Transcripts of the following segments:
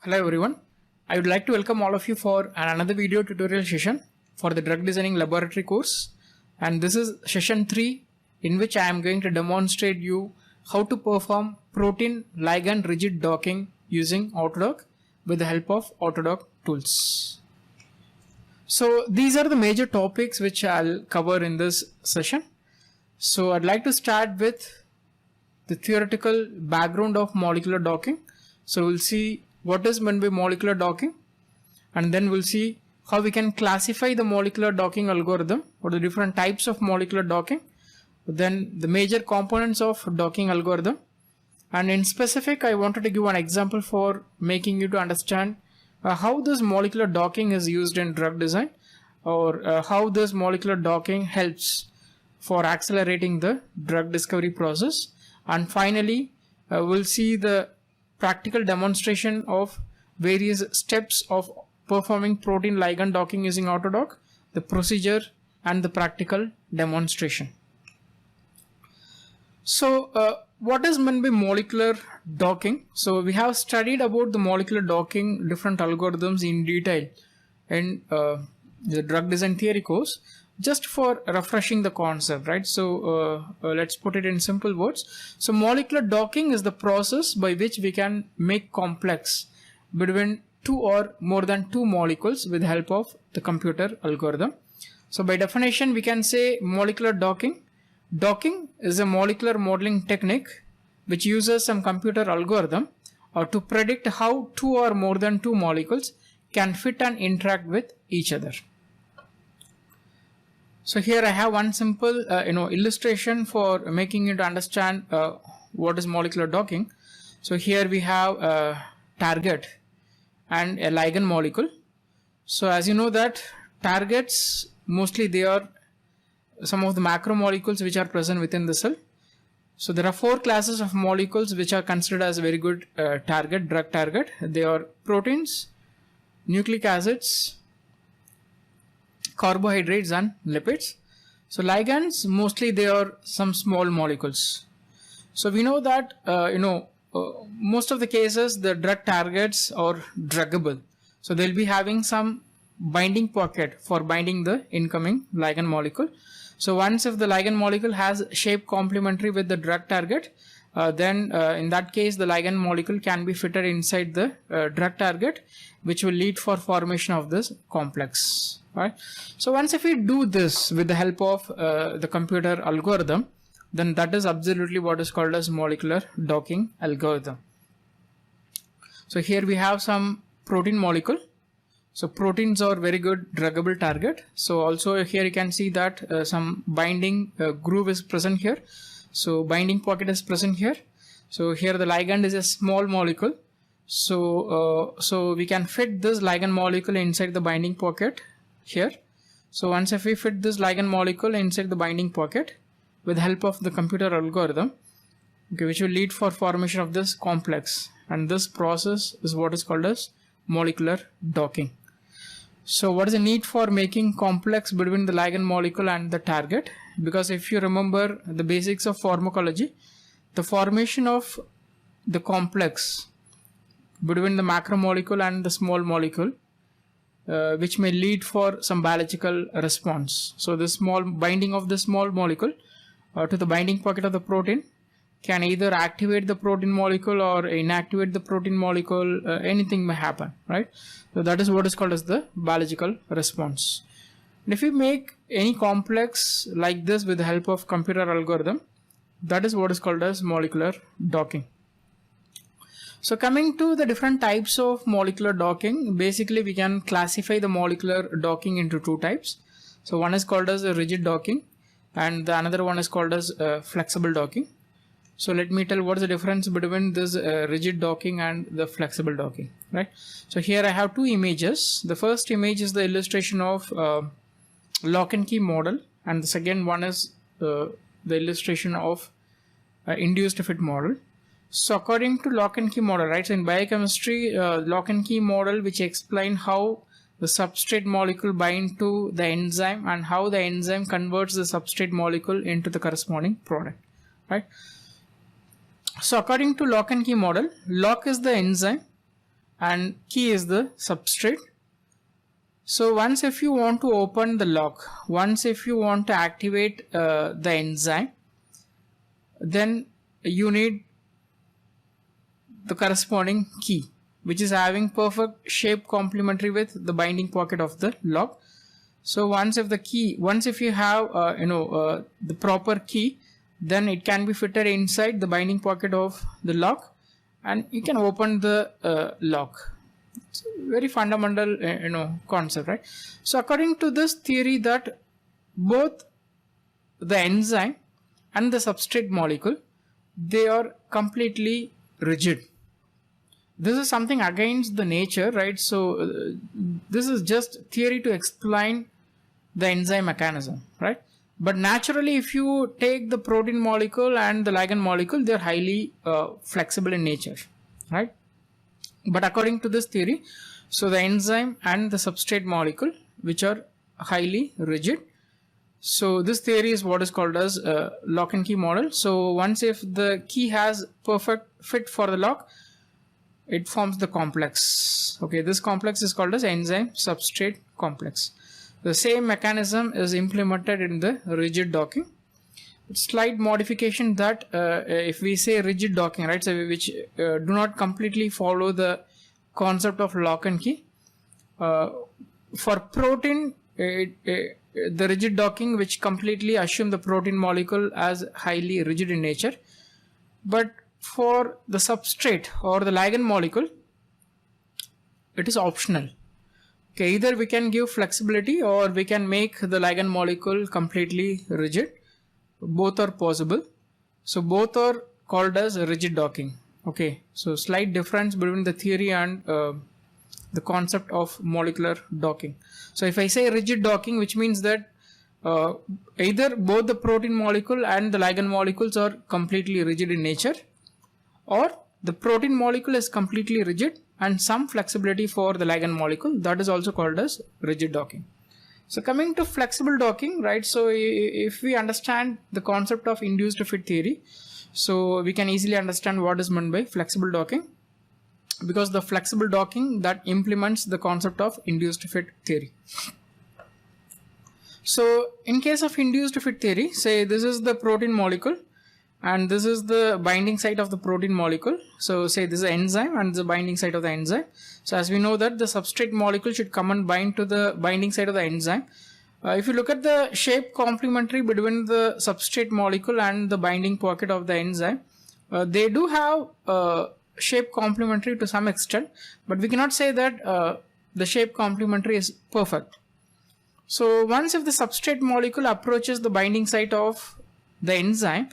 Hello everyone, I would like to welcome all of you for another video tutorial session for the drug designing laboratory course, and this is session 3 in which I am going to demonstrate you how to perform protein ligand rigid docking using AutoDock with the help of AutoDock tools. So these are the major topics which I'll cover in this session. So I'd like to start with the theoretical background of molecular docking. So we'll see what is meant by molecular docking, and then we'll see how we can classify the molecular docking algorithm or the different types of molecular docking, then the major components of docking algorithm, and in specific I wanted to give an example for making you to understand how this molecular docking is used in drug design, or how this molecular docking helps for accelerating the drug discovery process. And finally we'll see the practical demonstration of various steps of performing protein ligand docking using AutoDock, the procedure and the practical demonstration. So what is meant by molecular docking? So we have studied about the molecular docking different algorithms in detail in the drug design theory course. Just for refreshing the concept, right? So let's put it in simple words. So molecular docking is the process by which we can make complex between two or more than two molecules with the help of the computer algorithm. So by definition we can say molecular docking. Docking is a molecular modeling technique which uses some computer algorithm to predict how two or more than two molecules can fit and interact with each other. So here I have one simple illustration for making you to understand what is molecular docking. So here we have a target and a ligand molecule. So as you know that targets, mostly they are some of the macromolecules which are present within the cell. So there are four classes of molecules which are considered as very good drug target. They are proteins, nucleic acids, carbohydrates and lipids. So ligands, mostly they are some small molecules. So we know that most of the cases the drug targets are druggable. So they'll be having some binding pocket for binding the incoming ligand molecule. So once if the ligand molecule has shape complementary with the drug target, then in that case the ligand molecule can be fitted inside the drug target, which will lead for formation of this complex. Right. So once if we do this with the help of the computer algorithm, then that is absolutely what is called as molecular docking algorithm. So here we have some protein molecule. So proteins are very good druggable target. So also here you can see that some binding groove is present here. So binding pocket is present here. So here the ligand is a small molecule. So we can fit this ligand molecule inside the binding pocket here. So once if we fit this ligand molecule inside the binding pocket with help of the computer algorithm, okay, which will lead for formation of this complex, and this process is what is called as molecular docking. So what is the need for making complex between the ligand molecule and the target? Because if you remember the basics of pharmacology, the formation of the complex between the macromolecule and the small molecule, which may lead for some biological response. So the small binding of the small molecule to the binding pocket of the protein can either activate the protein molecule or inactivate the protein molecule. Anything may happen, right? So that is what is called as the biological response. And if we make any complex like this with the help of computer algorithm, that is what is called as molecular docking. So coming to the different types of molecular docking, basically we can classify the molecular docking into two types. So one is called as a rigid docking and the another one is called as flexible docking. So let me tell what is the difference between this rigid docking and the flexible docking, right? So here I have two images. The first image is the illustration of lock and key model, and the second one is the illustration of induced fit model. So according to lock and key model, right? So in biochemistry, lock and key model which explain how the substrate molecule bind to the enzyme and how the enzyme converts the substrate molecule into the corresponding product, right? So according to lock and key model, lock is the enzyme and key is the substrate. So once if you want to open the lock, once if you want to activate the enzyme, then you need the corresponding key, which is having perfect shape complementary with the binding pocket of the lock. So once if you have the proper key, then it can be fitted inside the binding pocket of the lock and you can open the lock. It's a very fundamental concept, right? So according to this theory, that both the enzyme and the substrate molecule, they are completely rigid. This is something against the nature, right? So this is just theory to explain the enzyme mechanism, right? But naturally, if you take the protein molecule and the ligand molecule, they are highly flexible in nature, right? But according to this theory, so the enzyme and the substrate molecule, which are highly rigid. So this theory is what is called as lock and key model. So once if the key has perfect fit for the lock, it forms the complex. Okay, this complex is called as enzyme substrate complex. The same mechanism is implemented in the rigid docking. Slight modification that if we say rigid docking, right, so which do not completely follow the concept of lock and key. For protein, the rigid docking which completely assume the protein molecule as highly rigid in nature, but for the substrate or the ligand molecule, it is optional. Okay, either we can give flexibility or we can make the ligand molecule completely rigid. Both are possible. So both are called as rigid docking. Okay, so slight difference between the theory and the concept of molecular docking. So if I say rigid docking, which means that either both the protein molecule and the ligand molecules are completely rigid in nature, or the protein molecule is completely rigid and some flexibility for the ligand molecule, that is also called as rigid docking. So coming to flexible docking, right? So if we understand the concept of induced fit theory, so we can easily understand what is meant by flexible docking, because the flexible docking that implements the concept of induced fit theory. So in case of induced fit theory, say this is the protein molecule and this is the binding site of the protein molecule. So say this is the enzyme and the binding site of the enzyme. So as we know that the substrate molecule should come and bind to the binding site of the enzyme. If you look at the shape complementary between the substrate molecule and the binding pocket of the enzyme, they do have shape complementary to some extent, but we cannot say that the shape complementary is perfect. So once if the substrate molecule approaches the binding site of the enzyme,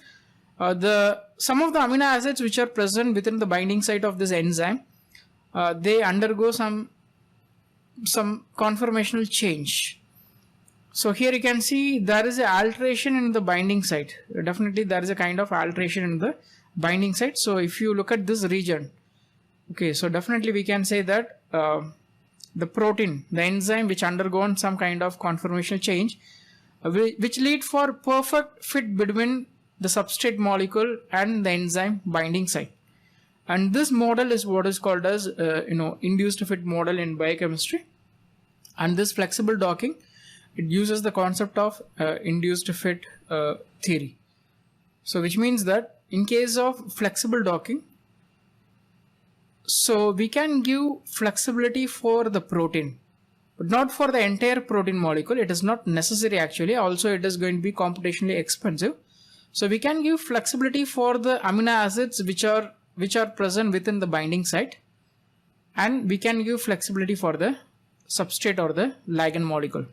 some of the amino acids which are present within the binding site of this enzyme, they undergo some conformational change. So here you can see there is an alteration in the binding site. Definitely there is a kind of alteration in the binding site. So if you look at this region, okay, so definitely we can say that the protein, the enzyme which undergone some kind of conformational change, which lead for perfect fit between the substrate molecule and the enzyme binding site. And this model is what is called as induced fit model in biochemistry. And this flexible docking, it uses the concept of induced fit theory. So which means that in case of flexible docking, so we can give flexibility for the protein, but not for the entire protein molecule. It is not necessary actually. Also it is going to be computationally expensive. So we can give flexibility for the amino acids which are present within the binding site, and we can give flexibility for the substrate or the ligand molecule.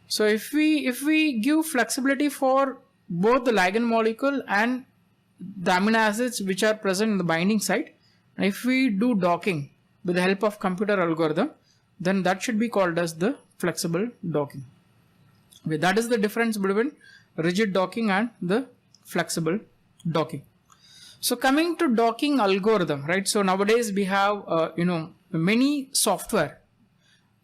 So if we give flexibility for both the ligand molecule and the amino acids which are present in the binding site, and if we do docking with the help of computer algorithm, then that should be called as the flexible docking. Okay, that is the difference between rigid docking and the flexible docking. So coming to docking algorithm, right? So nowadays we have many software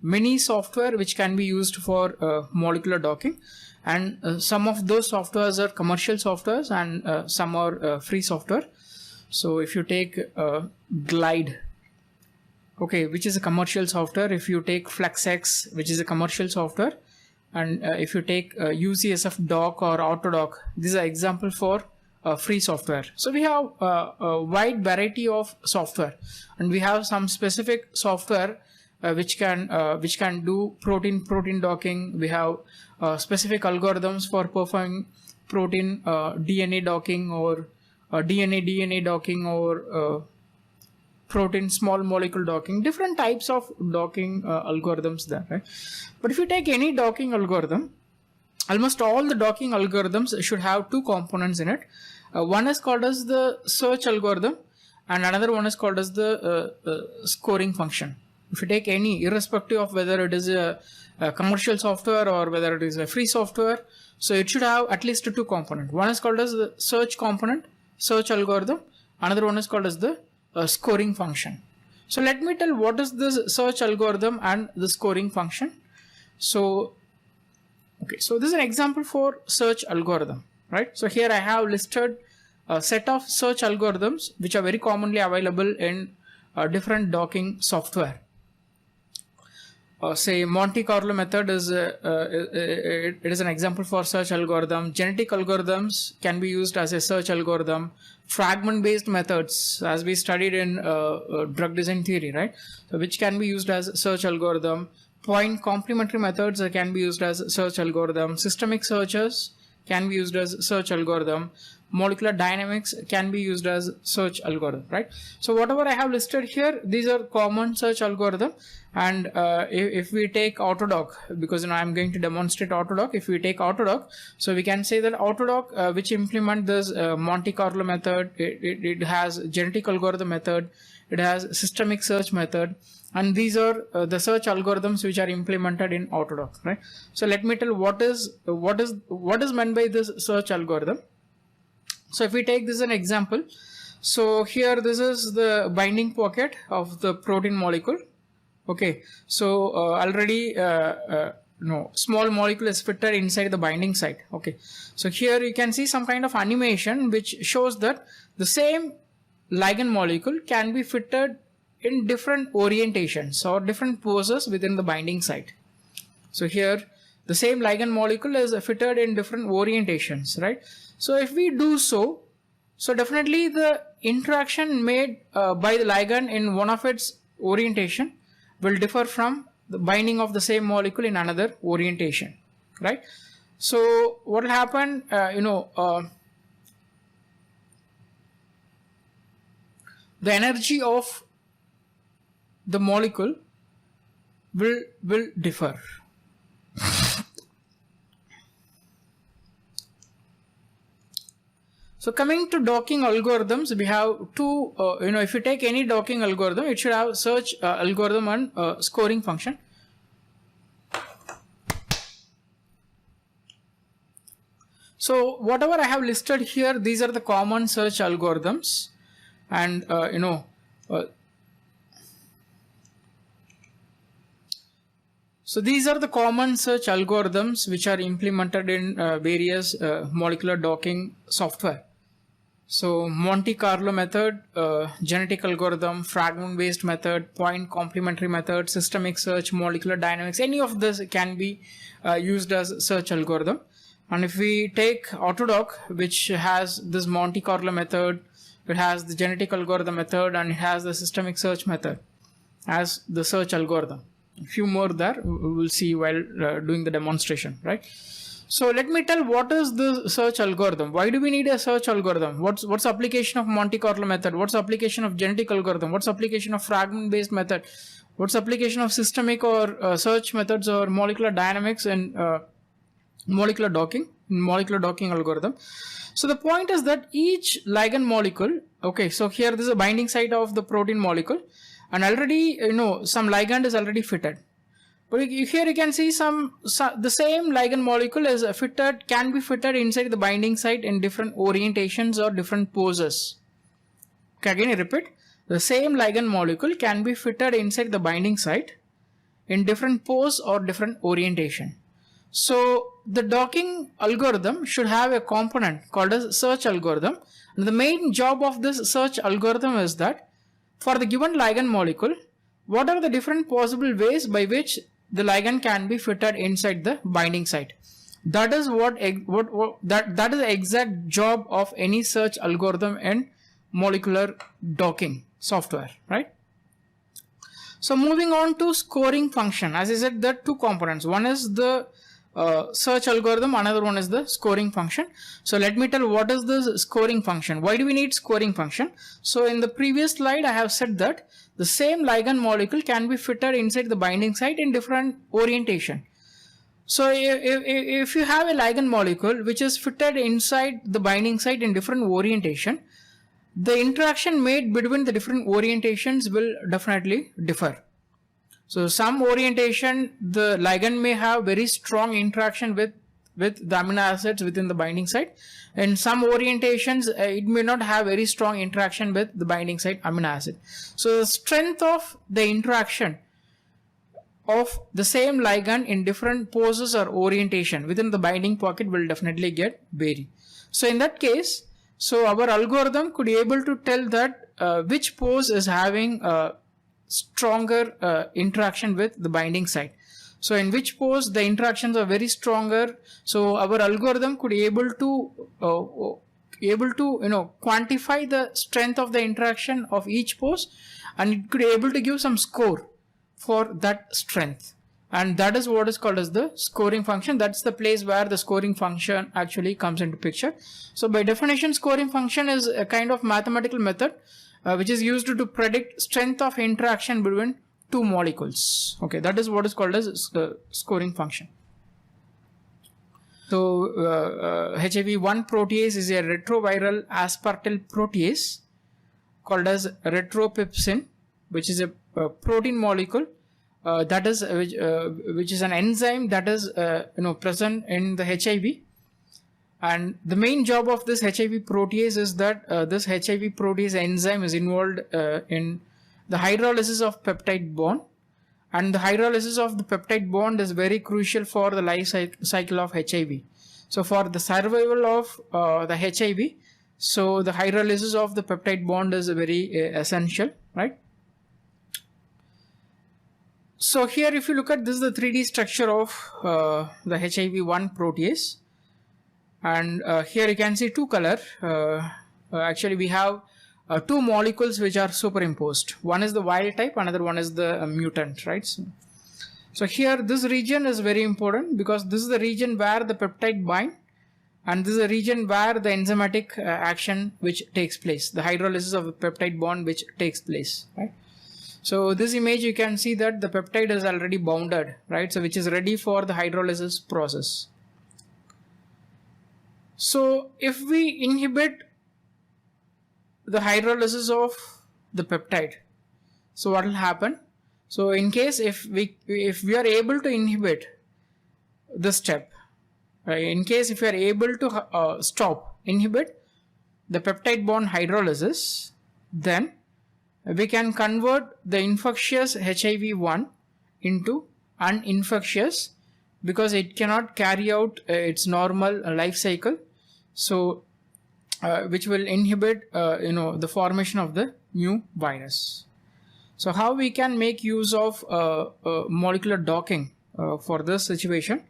which can be used for molecular docking, and some of those softwares are commercial softwares and some are free software. So if you take Glide, okay, which is a commercial software. If you take FlexX, which is a commercial software, and if you take UCSF Dock or AutoDock, this is an example for free software. So we have a wide variety of software, and we have some specific software which can do protein docking. We have specific algorithms for performing protein DNA docking, or DNA docking, or protein small molecule docking. Different types of docking algorithms there, right? But if you take any docking algorithm, almost all the docking algorithms should have two components in it. One is called as the search algorithm, and another one is called as the scoring function. If you take any, irrespective of whether it is a commercial software or whether it is a free software, so it should have at least two components. One is called as the search component, search algorithm. Another one is called as the scoring function. So let me tell what is this search algorithm and the scoring function. So okay, so this is an example for search algorithm, right? So here I have listed a set of search algorithms which are very commonly available in different docking software. Say Monte Carlo method is it is an example for search algorithm. Genetic algorithms can be used as a search algorithm. Fragment based methods, as we studied in drug design theory, right? So which can be used as search algorithm. Point complementary methods can be used as search algorithm. Systemic searches can be used as search algorithm. Molecular dynamics can be used as search algorithm, right? So whatever I have listed here, these are common search algorithm. And if we take AutoDock, because I'm going to demonstrate AutoDock. If we take AutoDock, so we can say that AutoDock, which implement this Monte Carlo method, it has genetic algorithm method, it has systemic search method, and these are the search algorithms which are implemented in AutoDock, right? So let me tell what is meant by this search algorithm. So if we take this as an example, so here this is the binding pocket of the protein molecule. Okay, so already small molecule is fitted inside the binding site. Okay, so here you can see some kind of animation which shows that the same ligand molecule can be fitted in different orientations or different poses within the binding site. So here the same ligand molecule is fitted in different orientations, right? So if we do so, definitely the interaction made by the ligand in one of its orientation will differ from the binding of the same molecule in another orientation, right? So what will happen, the energy of the molecule will differ. So coming to docking algorithms, we have two, if you take any docking algorithm, it should have search algorithm and scoring function. So whatever I have listed here, these are the common search algorithms, and so these are the common search algorithms which are implemented in various molecular docking software. So Monte Carlo method, genetic algorithm, fragment based method, point complementary method, systemic search, molecular dynamics, any of this can be used as search algorithm. And if we take AutoDock, which has this Monte Carlo method, it has the genetic algorithm method, and it has the systemic search method as the search algorithm. A few more there we will see while doing the demonstration, right? So let me tell what is the search algorithm. Why do we need a search algorithm? What's application of Monte Carlo method? What's application of genetic algorithm? What's application of fragment based method? What's application of systemic or search methods or molecular dynamics and molecular docking algorithm? So the point is that each ligand molecule, okay, so here this is a binding site of the protein molecule, and already some ligand is already fitted. But here you can see the same ligand molecule is can be fitted inside the binding site in different orientations or different poses. Okay, again I repeat, the same ligand molecule can be fitted inside the binding site in different pose or different orientation. So the docking algorithm should have a component called as search algorithm, and the main job of this search algorithm is that for the given ligand molecule, what are the different possible ways by which the ligand can be fitted inside the binding site. That is that is the exact job of any search algorithm and molecular docking software, right? So moving on to scoring function, as I said, there are two components. One is the search algorithm, another one is the scoring function. So let me tell what is the scoring function. Why do we need scoring function? So in the previous slide I have said that the same ligand molecule can be fitted inside the binding site in different orientation. So if you have a ligand molecule which is fitted inside the binding site in different orientation, the interaction made between the different orientations will definitely differ. So some orientation, the ligand may have very strong interaction with the amino acids within the binding site. In some orientations, it may not have very strong interaction with the binding site amino acid. So the strength of the interaction of the same ligand in different poses or orientation within the binding pocket will definitely get vary. So in that case, so our algorithm could be able to tell that which pose is having stronger interaction with the binding site. So in which pose the interactions are very stronger. So our algorithm could be able to quantify the strength of the interaction of each pose, and it could be able to give some score for that strength. And that is what is called as the scoring function. That's the place where the scoring function actually comes into picture. So by definition, scoring function is a kind of mathematical method which is used to predict strength of interaction between two molecules. Okay, that is what is called as scoring function. So HIV-1 protease is a retroviral aspartyl protease called as retropepsin, which is a protein molecule that is which is an enzyme that is present in the HIV. And the main job of this HIV protease is that this HIV protease enzyme is involved in the hydrolysis of peptide bond, and the hydrolysis of the peptide bond is very crucial for the life cycle of HIV. So for the survival of the HIV, so the hydrolysis of the peptide bond is very essential, right? So here if you look at this is the 3D structure of the HIV-1 protease. And here you can see two color. Actually we have two molecules which are superimposed. One is the wild type, another one is the mutant, right? So here this region is very important because this is the region where the peptide bind, and this is the region where the enzymatic action which takes place, the hydrolysis of the peptide bond which takes place, right? So this image you can see that the peptide is already bounded, right? So which is ready for the hydrolysis process. So if we inhibit the hydrolysis of the peptide, so what will happen? So in case if we are able to inhibit this step, in case if we are able to inhibit the peptide bond hydrolysis, then we can convert the infectious HIV-1 into uninfectious because it cannot carry out its normal life cycle. So which will inhibit the formation of the new virus. So how we can make use of molecular docking for this situation?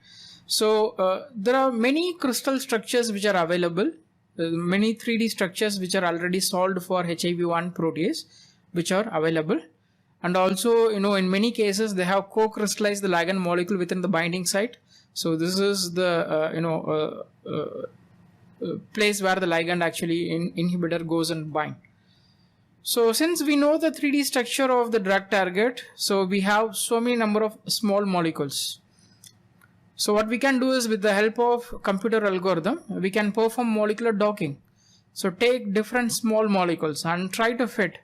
So there are many crystal structures which are available, many 3D structures which are already solved for HIV-1 protease which are available, and also in many cases they have co-crystallized the ligand molecule within the binding site. So this is the place where the ligand actually inhibitor goes and bind. So since we know the 3D structure of the drug target, so we have so many number of small molecules. So what we can do is with the help of computer algorithm, we can perform molecular docking. So take different small molecules and try to fit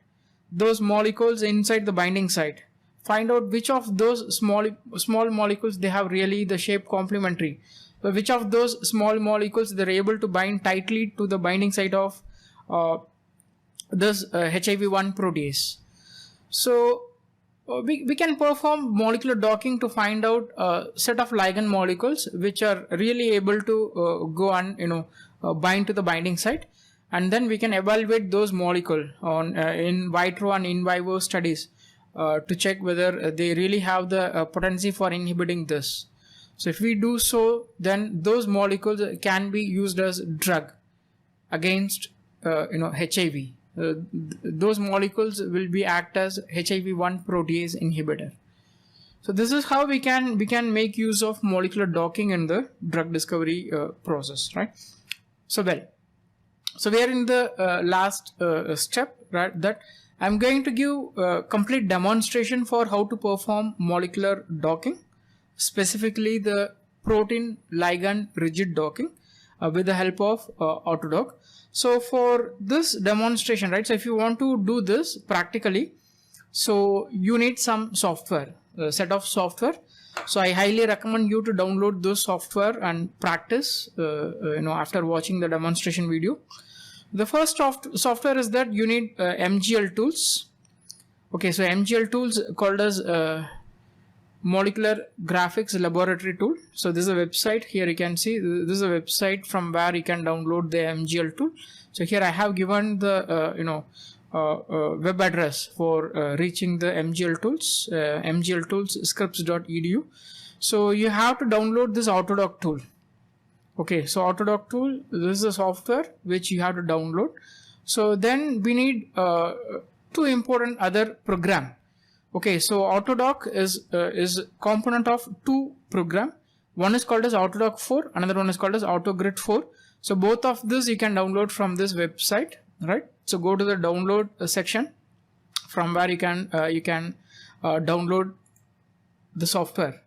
those molecules inside the binding site. Find out which of those small molecules they have really the shape complementary. So which of those small molecules they're able to bind tightly to the binding site of this HIV-1 protease. So we can perform molecular docking to find out a set of ligand molecules which are really able to go and bind to the binding site, and then we can evaluate those molecules on in vitro and in vivo studies to check whether they really have the potency for inhibiting this. So if we do so, then those molecules can be used as drug against HIV. Those molecules will be act as HIV-1 protease inhibitor. So this is how we can make use of molecular docking in the drug discovery process, right? So we are in the last step, right? That I'm going to give a complete demonstration for how to perform molecular docking, specifically the protein-ligand rigid docking with the help of AutoDock. So for this demonstration, right? So if you want to do this practically, so you need some software, a set of software. So I highly recommend you to download those software and practice, after watching the demonstration video. The first software is that you need MGL tools. Okay, so MGL tools called as Molecular Graphics Laboratory Tool. So this is a website. Here you can see this is a website from where you can download the MGL tool. So here I have given the web address for reaching the MGL tools, mgltoolsscripts.edu. So you have to download this AutoDock tool. Okay, so AutoDock tool, this is a software which you have to download. So then we need two important other program. Okay, so AutoDock is component of two program. One is called as AutoDock 4, another one is called as AutoGrid 4. So both of this you can download from this website, right? So go to the download section from where you can download the software.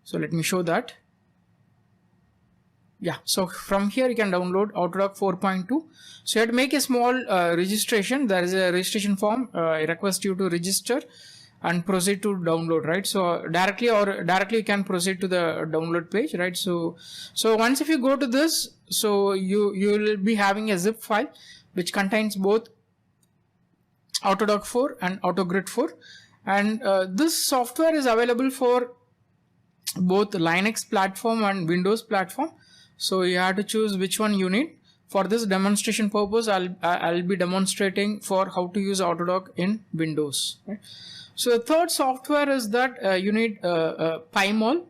So let me show that. Yeah, so from here you can download AutoDock 4.2. So you have to make a small registration. There is a registration form. I request you to register and proceed to download, right? So directly you can proceed to the download page, right? So once if you go to this, so you will be having a zip file which contains both AutoDock 4 and AutoGrid 4, and this software is available for both Linux platform and Windows platform. So you have to choose which one you need. For this demonstration purpose, I'll be demonstrating for how to use AutoDock in Windows, right? So the third software is that you need PyMol.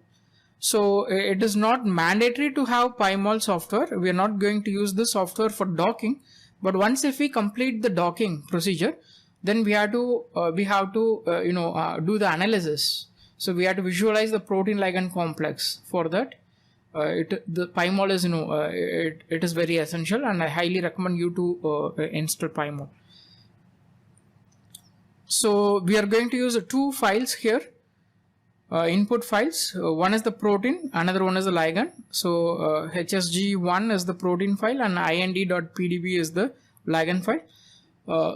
So it is not mandatory to have PyMol software. We are not going to use this software for docking, but once if we complete the docking procedure, then we have to do the analysis. So we have to visualize the protein-ligand complex. For that, the PyMol is it is very essential, and I highly recommend you to install PyMol. So we are going to use two files here, input files. One is the protein, another one is the ligand. So hsg1 is the protein file and ind.pdb is the ligand file.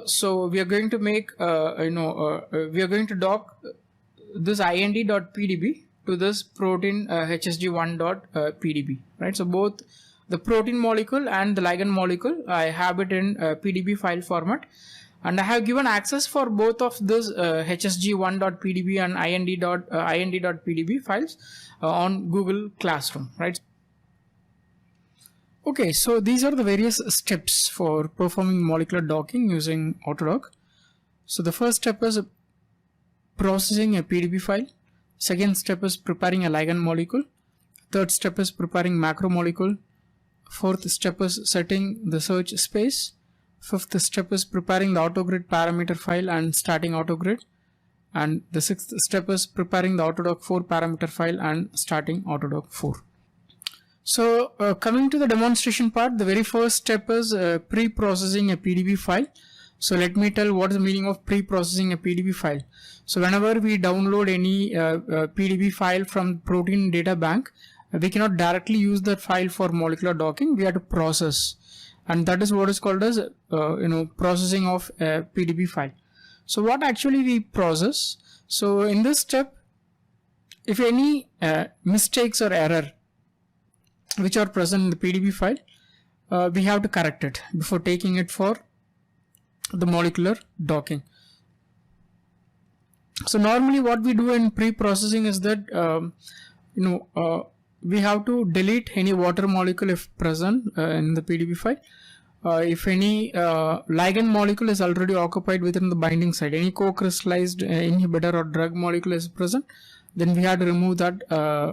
So we are going to make we are going to dock this ind.pdb to this protein hsg1.pdb, right? So both the protein molecule and the ligand molecule, I have it in pdb file format, and I have given access for both of this hsg1.pdb and ind.pdb files on Google Classroom, right? Okay, so these are the various steps for performing molecular docking using AutoDock. So the first step is processing a PDB file. Second step is preparing a ligand molecule. Third step is preparing macromolecule. Fourth step is setting the search space. Fifth step is preparing the AutoGrid parameter file and starting AutoGrid. And the sixth step is preparing the AutoDock 4 parameter file and starting AutoDock 4. So coming to the demonstration part, the very first step is pre-processing a PDB file. So let me tell what is the meaning of pre-processing a PDB file. So whenever we download any PDB file from protein data bank, we cannot directly use that file for molecular docking. We have to process, and that is what is called as processing of a PDB file. So what actually we process? So in this step, if any mistakes or error which are present in the PDB file, we have to correct it before taking it for the molecular docking. So normally what we do in pre-processing is that we have to delete any water molecule if present in the PDB file. if any ligand molecule is already occupied within the binding site, any co-crystallized inhibitor or drug molecule is present, then we have to remove that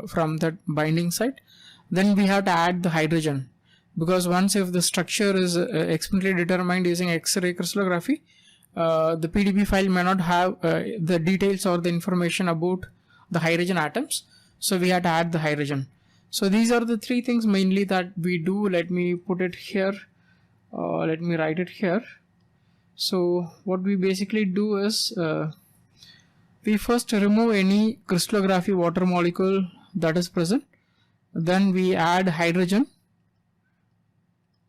from that binding site. Then we have to add the hydrogen, because once if the structure is experimentally determined using X-ray crystallography, the PDB file may not have the details or the information about the hydrogen atoms, so we have to add the hydrogen. So these are the three things mainly that we do. Let me put it here, let me write it here. So what we basically do is we first remove any crystallography water molecule that is present, then we add hydrogen.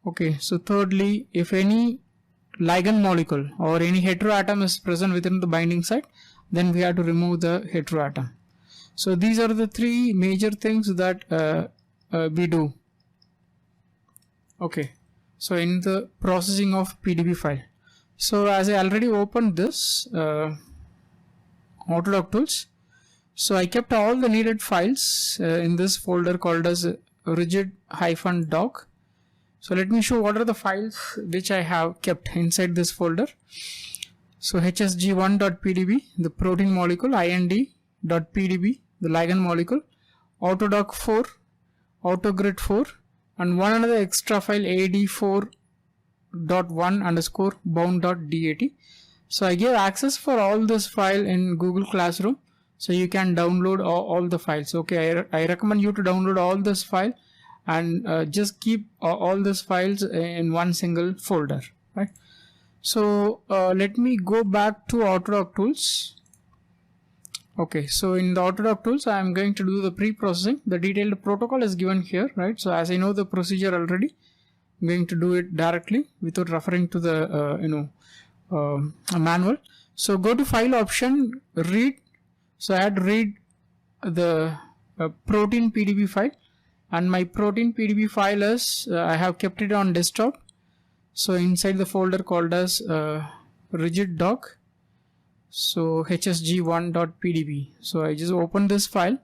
Okay, so thirdly, if any ligand molecule or any heteroatom is present within the binding site, then we have to remove the heteroatom. So these are the three major things that we do. Okay, so in the processing of PDB file. So as I already opened this AutoDock tools, so I kept all the needed files in this folder called as rigid-doc. So let me show what are the files which I have kept inside this folder. So hsg1.pdb, the protein molecule, ind.pdb, the ligand molecule, AutoDock 4, AutoGrid 4, and one another extra file ad4.1_bound.dat. So I give access for all this file in Google Classroom, so you can download all the files. Okay, I recommend you to download all this file and just keep all these files in one single folder, right? So let me go back to AutoDock tools. Okay, so in the AutoDock tools, I am going to do the pre-processing. The detailed protocol is given here, right? So as I know the procedure already, I'm going to do it directly without referring to the manual. So go to file option, read. So I had to read the protein PDB file, and my protein PDB file is I have kept it on desktop. So inside the folder called as rigid-doc. So hsg1.pdb. So I just open this file.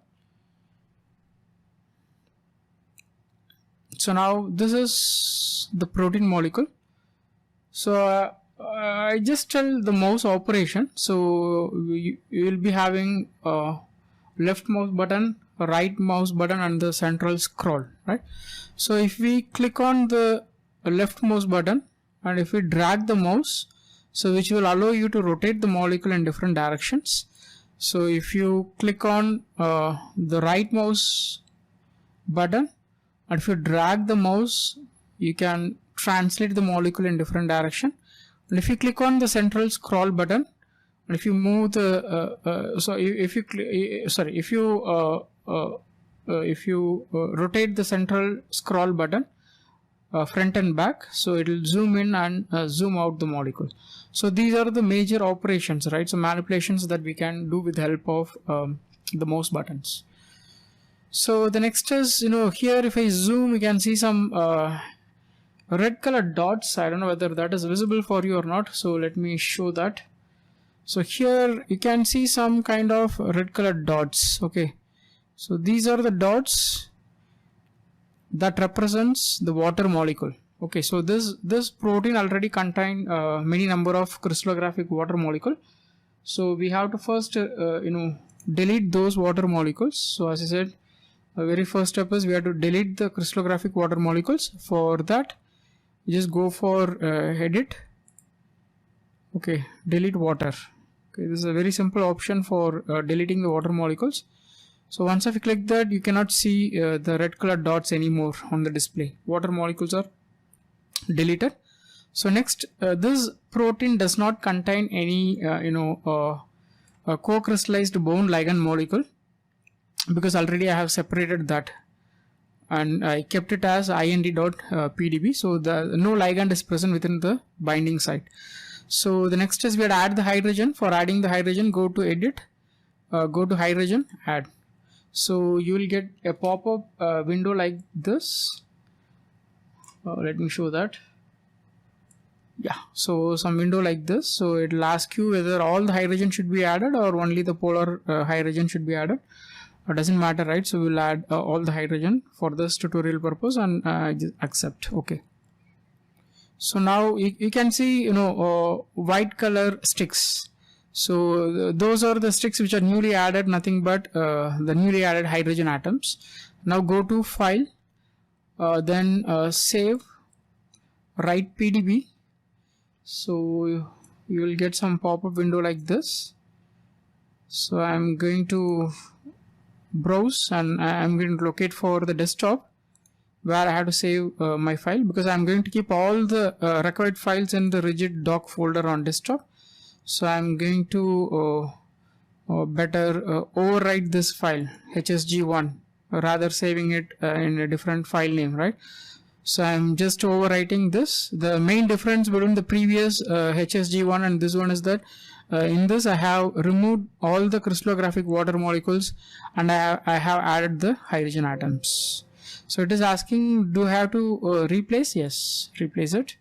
So now this is the protein molecule. So I just tell the mouse operation. So you will be having left mouse button, right mouse button, and the central scroll, right? So if we click on the left mouse button and if we drag the mouse, so which will allow you to rotate the molecule in different directions. So if you click on the right mouse button and if you drag the mouse, you can translate the molecule in different direction. And if you click on the central scroll button, and if you move the if you rotate the central scroll button front and back, so it will zoom in and zoom out the molecule. So these are the major operations, right? So manipulations that we can do with the help of the mouse buttons. So the next is, here if I zoom, you can see some red colored dots. I don't know whether that is visible for you or not, so let me show that. So here you can see some kind of red colored dots. Okay, so these are the dots that represents the water molecule. Okay, so this protein already contain many number of crystallographic water molecule. So we have to first delete those water molecules. So as I said, the very first step is we have to delete the crystallographic water molecules. For that, you just go for edit. Okay, delete water. Okay, this is a very simple option for deleting the water molecules. So once I click that, you cannot see the red colored dots anymore on the display. Water molecules are deleted. So next, this protein does not contain any co-crystallized bone ligand molecule, because already I have separated that and I kept it as ind.pdb. So no ligand is present within the binding site. So the next is we have to add the hydrogen. For adding the hydrogen, go to edit, go to hydrogen, add. So you will get a pop-up window like this. Let me show that. Yeah, so some window like this. So it will ask you whether all the hydrogen should be added or only the polar hydrogen should be added. It doesn't matter, right? So we'll add all the hydrogen for this tutorial purpose and just accept. Okay. So now you can see, white color sticks. So those are the sticks which are newly added, nothing but the newly added hydrogen atoms. Now go to file, then save, write PDB. So you will get some pop-up window like this. So I'm going to browse and I'm going to locate for the desktop where I have to save my file, because I'm going to keep all the required files in the rigid doc folder on desktop. So I'm going to better overwrite this file hsg1 rather saving it in a different file name, right? So I'm just overwriting this. The main difference between the previous hsg1 and this one is that in this I have removed all the crystallographic water molecules and I have added the hydrogen atoms. So it is asking, do I have to replace? Yes, replace it.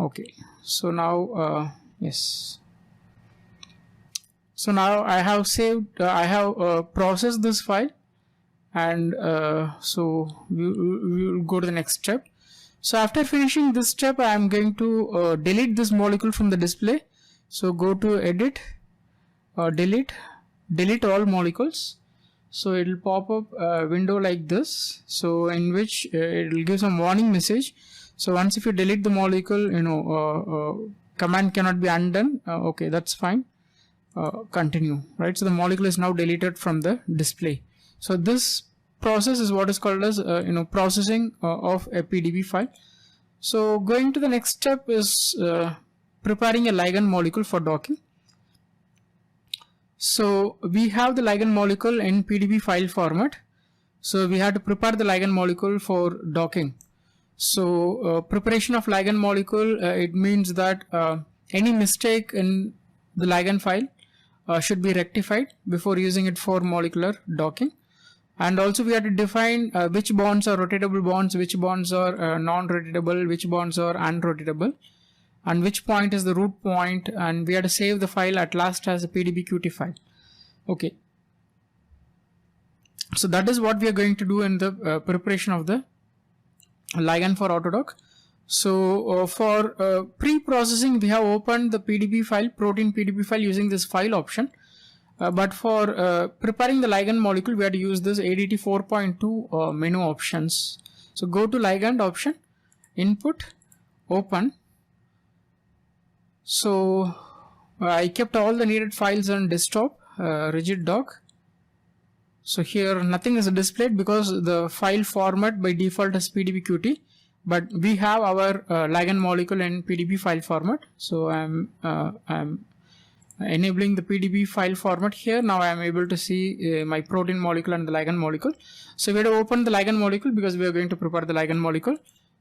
Okay, so now yes. So now I have saved, I have processed this file, and so we will go to the next step. So after finishing this step, I am going to delete this molecule from the display. So go to edit, delete all molecules. So it will pop up a window like this, so in which it will give some warning message. So once if you delete the molecule, command cannot be undone. Okay, that's fine. Continue, right? So the molecule is now deleted from the display. So this process is what is called as processing of a PDB file. So going to the next step is preparing a ligand molecule for docking. So we have the ligand molecule in PDB file format. So we have to prepare the ligand molecule for docking. So preparation of ligand molecule, it means that any mistake in the ligand file should be rectified before using it for molecular docking. And also we have to define which bonds are rotatable bonds, which bonds are non-rotatable, which bonds are unrotatable, and which point is the root point, and we have to save the file at last as a PDB-Qt file. Okay. So that is what we are going to do in the preparation of the ligand for AutoDock. So for pre-processing, we have opened the PDB file, protein PDB file, using this file option. But for preparing the ligand molecule, we have to use this ADT 4.2 menu options. So go to ligand option, input, open. So I kept all the needed files on desktop, rigid doc. So here nothing is displayed because the file format by default is PDB-Qt, but we have our ligand molecule in PDB file format. So I'm enabling the PDB file format here. Now I am able to see my protein molecule and the ligand molecule. So we have to open the ligand molecule because we are going to prepare the ligand molecule.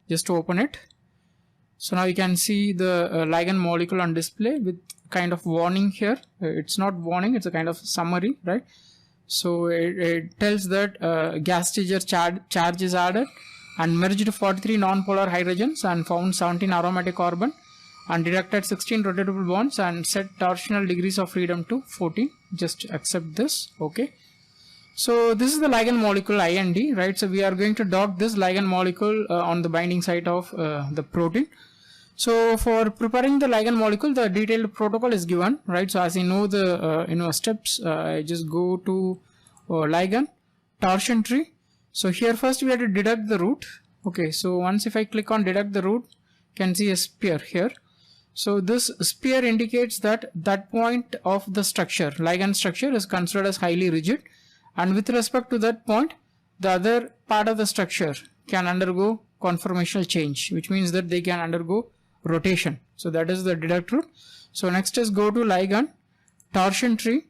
Just to open it. So now you can see the ligand molecule on display with kind of warning here. It's not warning, it's a kind of summary, right? So it tells that gas stager charge is added and merged 43 non-polar hydrogens and found 17 aromatic carbon and detected 16 rotatable bonds and set torsional degrees of freedom to 14. Just accept this. Okay. So this is the ligand molecule IND, right? So we are going to dock this ligand molecule on the binding site of the protein. So for preparing the ligand molecule, the detailed protocol is given, right? So as you know the steps, I just go to ligand torsion tree. So here first we have to deduct the root. Okay, so once if I click on deduct the root, you can see a sphere here. So this sphere indicates that that point of the structure, ligand structure, is considered as highly rigid, and with respect to that point, the other part of the structure can undergo conformational change, which means that they can undergo rotation. So that is the deduct root. So next is go to ligand torsion tree.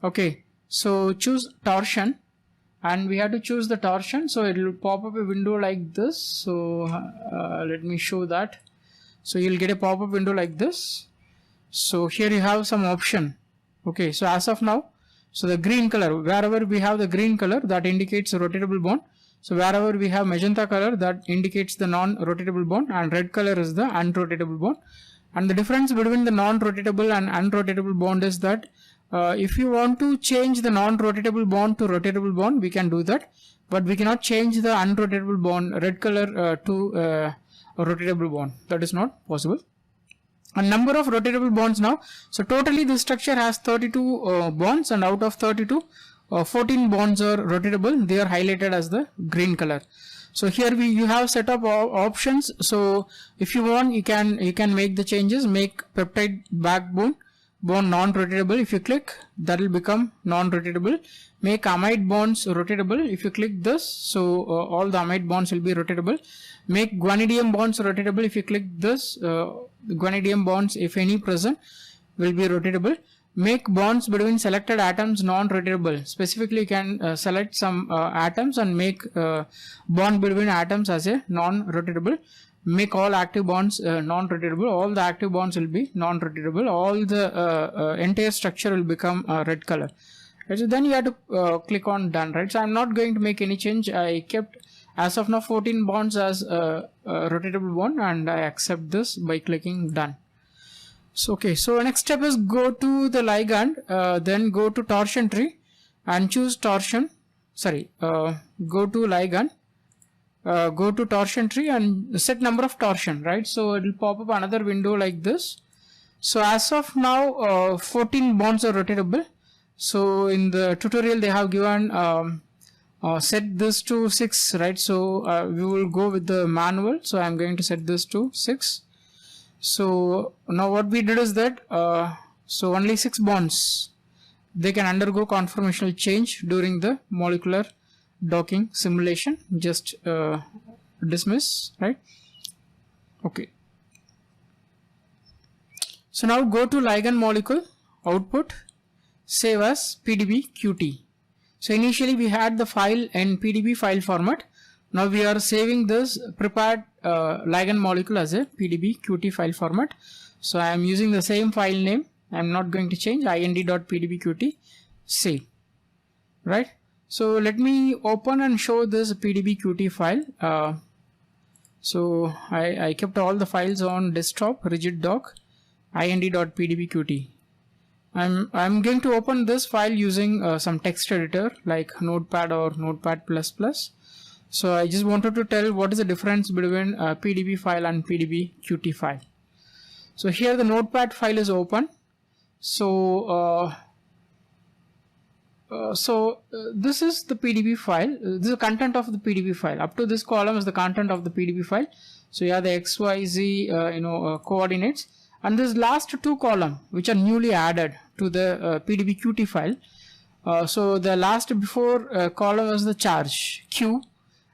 Okay, so choose torsion, and we have to choose the torsion. So it will pop up a window like this. So let me show that. So you'll get a pop-up window like this. So here you have some option. Okay, so as of now, so the green color, wherever we have the green color, that indicates a rotatable bond. So wherever we have magenta color, that indicates the non-rotatable bond, and red color is the unrotatable bond. And the difference between the non-rotatable and unrotatable bond is that if you want to change the non-rotatable bond to rotatable bond, we can do that, but we cannot change the unrotatable bond, red color, to a rotatable bond. That is not possible. A number of rotatable bonds now. So totally this structure has 32 bonds, and out of 32, 14 bonds are rotatable. They are highlighted as the green color. So here you have set up options. So if you want, you can make the changes. Make peptide backbone bond non-rotatable. If you click, that will become non-rotatable. Make amide bonds rotatable. If you click this, so all the amide bonds will be rotatable. Make guanidinium bonds rotatable. If you click this, guanidinium bonds, if any present, will be rotatable. Make bonds between selected atoms non-rotatable. Specifically, you can select some atoms and make bond between atoms as a non-rotatable. Make all active bonds non-rotatable. All the active bonds will be non-rotatable. All the entire structure will become red color. Right, so then you have to click on done. Right, so I'm not going to make any change. I kept as of now 14 bonds as a rotatable bond, and I accept this by clicking done. So okay, so next step is go to the ligand, then go to torsion tree and choose torsion. Sorry, go to ligand, go to torsion tree and set number of torsion. Right, so it will pop up another window like this. So as of now, 14 bonds are rotatable. So in the tutorial they have given set this to 6, right? So we will go with the manual. So I'm going to set this to 6. So now what we did is that so only 6 bonds, they can undergo conformational change during the molecular docking simulation. Just dismiss, right? Okay. So now go to ligand molecule, output, save as PDB QT. So initially we had the file in PDB file format. Now we are saving this prepared ligand molecule as a PDB QT file format. So I am using the same file name. I am not going to change ind.pdbqt. Save. Right. So let me open and show this PDBQT file. So I kept all the files on desktop, rigid dock, ind.pdbqt. I'm going to open this file using some text editor like Notepad or Notepad++. So I just wanted to tell what is the difference between PDB file and PDBQT file. So here the Notepad file is open. So this is the PDB file. This is the content of the PDB file. Up to this column is the content of the PDB file. So you have the XYZ coordinates, and this last 2 columns which are newly added to the PDBQT file. So the last before column is the charge Q,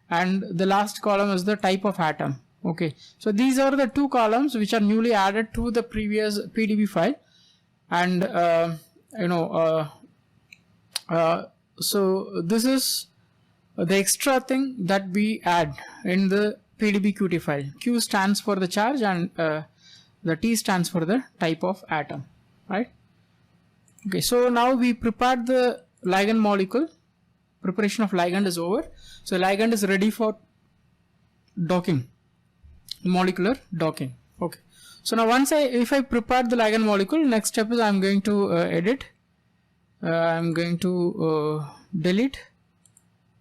and the last column is the type of atom. Okay, so these are the 2 columns which are newly added to the previous PDB file, and so this is the extra thing that we add in the PDBQT file. Q stands for the charge, and the T stands for the type of atom, right? Okay, so now we prepared the ligand molecule. Preparation of ligand is over. So ligand is ready for docking, molecular docking. Okay, so now if I prepare the ligand molecule, next step is I'm going to edit. I'm going to delete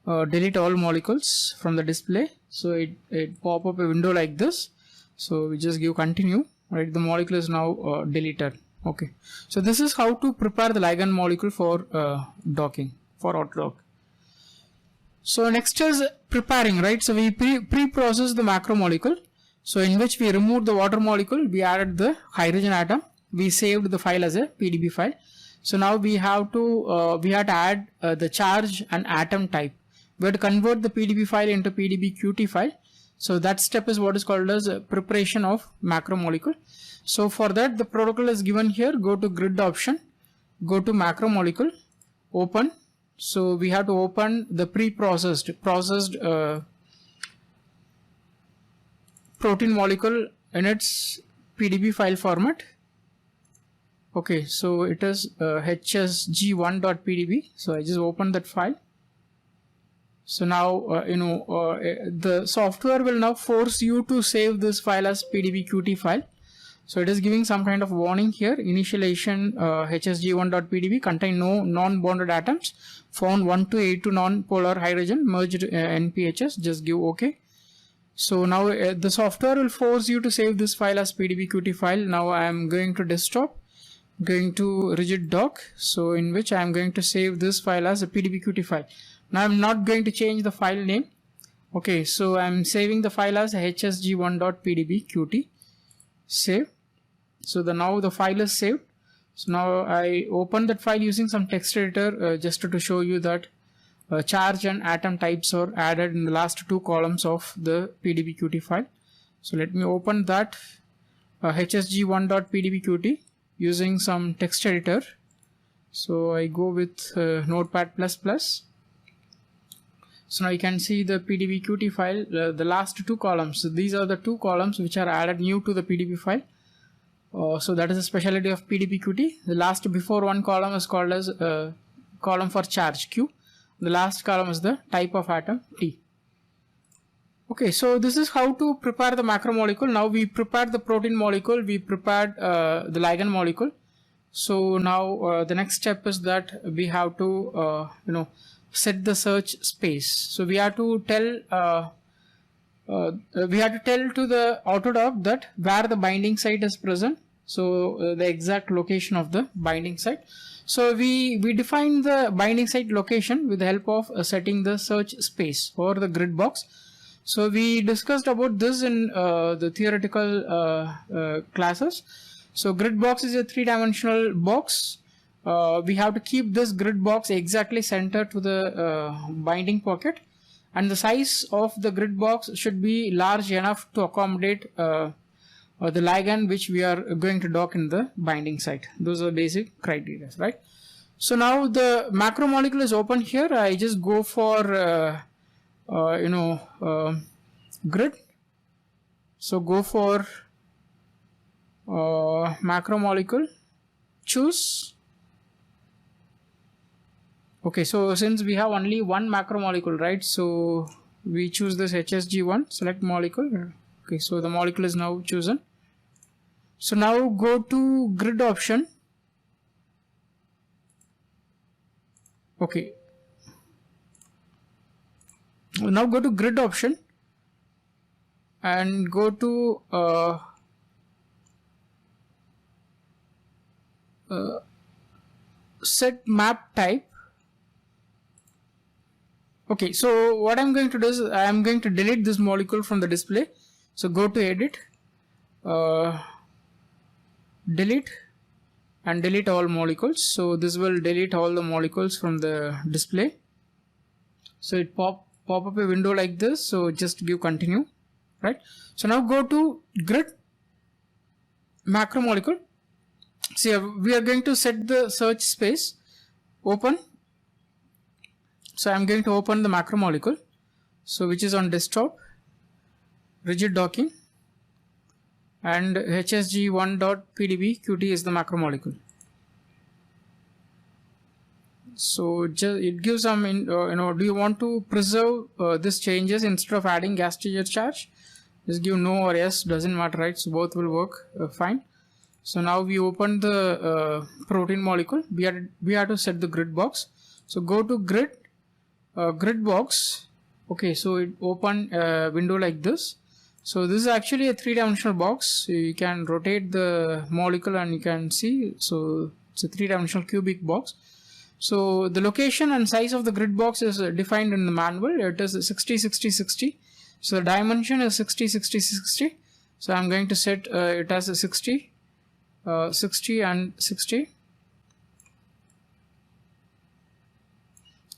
all molecules from the display. So it pop up a window like this. So we just give continue. Right, the molecule is now deleted. Okay, so this is how to prepare the ligand molecule for docking, for AutoDock. So next is preparing, right? So we pre-process the macromolecule. So in which we removed the water molecule, we added the hydrogen atom, we saved the file as a PDB file. So now we have to add the charge and atom type. We have to convert the PDB file into PDBQT file. So that step is what is called as preparation of macromolecule. So for that, the protocol is given here. Go to grid option, go to macromolecule, open. So we have to open the processed protein molecule in its PDB file format. Okay, so it is hsg1.pdb. So I just opened that file. So now the software will now force you to save this file as PDBQT file. So it is giving some kind of warning here. Initialization hsg1.pdb contain no non-bonded atoms, found 1 to 8 to non-polar hydrogen, merged NPHs. Just give OK. So now the software will force you to save this file as pdbqt file. Now I am going to desktop, going to rigid dock, so in which I am going to save this file as a pdbqt file. Now I'm not going to change the file name. Okay, so I'm saving the file as hsg1.pdbqt. Save. So now the file is saved. So now I open that file using some text editor just to show you that charge and atom types are added in the last two columns of the pdbqt file. So let me open that hsg1.pdbqt using some text editor. So I go with notepad++. So now you can see the pdbqt file, the last two columns. So these are the two columns which are added new to the pdb file. So that is a specialty of pdbqt. The last before one column is called as column for charge Q. The last column is the type of atom T. Okay, so this is how to prepare the macromolecule. Now we prepared the protein molecule, we prepared the ligand molecule. So now the next step is that we have to set the search space. So we have to tell to the AutoDock that where the binding site is present. So the exact location of the binding site. So we define the binding site location with the help of setting the search space or the grid box. So we discussed about this in the theoretical classes. So grid box is a three-dimensional box. We have to keep this grid box exactly centered to the binding pocket, and the size of the grid box should be large enough to accommodate the ligand which we are going to dock in the binding site. Those are basic criteria, right? So now the macromolecule is open here. I just go for grid. So go for macromolecule, choose. Okay, so since we have only one macromolecule, right? So we choose this HSG1, select molecule. Okay, so the molecule is now chosen. So now go to grid option. Okay. Now go to grid option and go to set map type. Okay, so what I'm going to do is I'm going to delete this molecule from the display. So go to edit, delete, and delete all molecules. So this will delete all the molecules from the display. So it pop up a window like this. So just give continue, right? So now go to grid macromolecule. See, we are going to set the search space, open. So I'm going to open the macromolecule, so which is on desktop, rigid docking, and hsg1.pdbqt is the macromolecule. So it gives some, do you want to preserve these changes instead of adding gas stage charge? Just give no or yes, doesn't matter, right? So both will work fine. So now we open the protein molecule. We have to set the grid box. So go to grid. Grid box. Okay, so it open a window like this. So this is actually a three-dimensional box. So you can rotate the molecule and you can see. So it's a three-dimensional cubic box. So the location and size of the grid box is defined in the manual. It is 60 60 60. So the dimension is 60 60 60. So I'm going to set it as a 60 60 and 60.